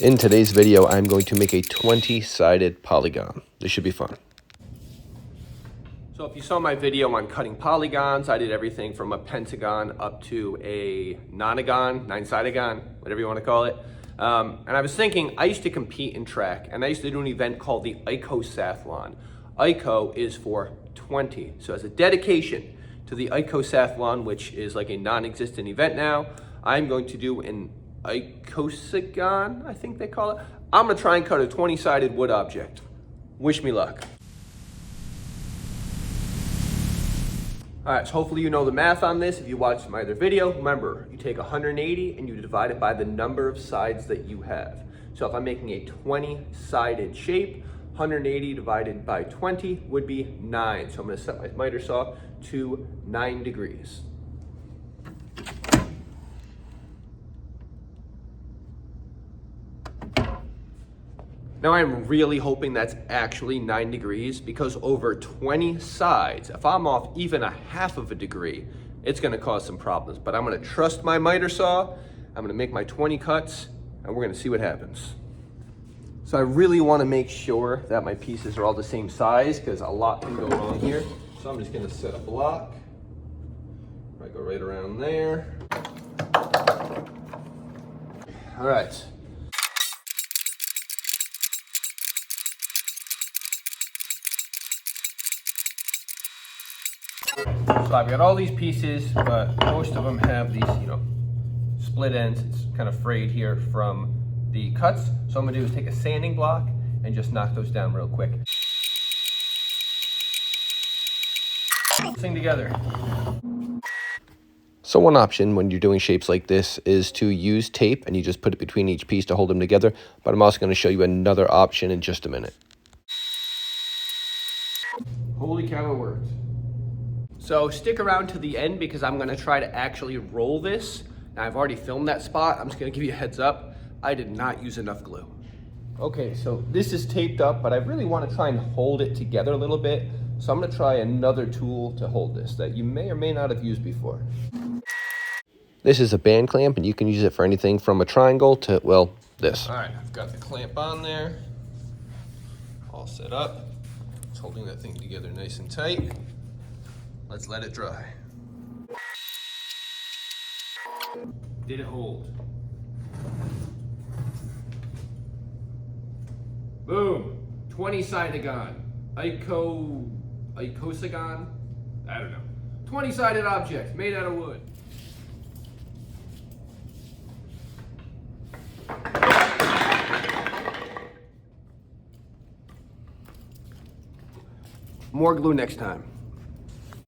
In today's video, I'm going to make a 20-sided polygon. This should be fun. So if you saw my video on cutting polygons, I did everything from a pentagon up to a nonagon, nine-sidagon, whatever you want to call it. And I was thinking, I used to compete in track, and I used to do an event called the icosagon. Ico is for 20. So as a dedication to the icosagon, which is like a non-existent event now, I'm going to do an icosagon, I think they call it. I'm gonna try and cut a 20-sided wood object. Wish me luck. All right, so hopefully you know the math on this. If you watched my other video, remember, you take 180 and you divide it by the number of sides that you have. So if I'm making a 20-sided shape, 180 divided by 20 would be 9. So I'm gonna set my miter saw to 9 degrees. Now I'm really hoping that's actually 9 degrees, because over 20 sides, if I'm off even a half of a degree, it's gonna cause some problems. But I'm gonna trust my miter saw, I'm gonna make my 20 cuts, and we're gonna see what happens. So I really wanna make sure that my pieces are all the same size, because a lot can go wrong here. So I'm just gonna set a block. I go right around there. All right. So I've got all these pieces, but most of them have these, split ends. It's kind of frayed here from the cuts. So I'm gonna do is take a sanding block and just knock those down real quick. Thing together. So one option when you're doing shapes like this is to use tape, and you just put it between each piece to hold them together. But I'm also going to show you another option in just a minute. Holy cow, it worked. So stick around to the end, because I'm gonna try to actually roll this. Now I've already filmed that spot. I'm just gonna give you a heads up. I did not use enough glue. Okay, so this is taped up, but I really wanna try and hold it together a little bit. So I'm gonna try another tool to hold this that you may or may not have used before. This is a band clamp, and you can use it for anything from a triangle to, well, this. All right, I've got the clamp on there. All set up. It's holding that thing together nice and tight. Let's let it dry. Did it hold? Boom! 20-sidagon. Icosagon? I don't know. 20-sided object made out of wood. More glue next time.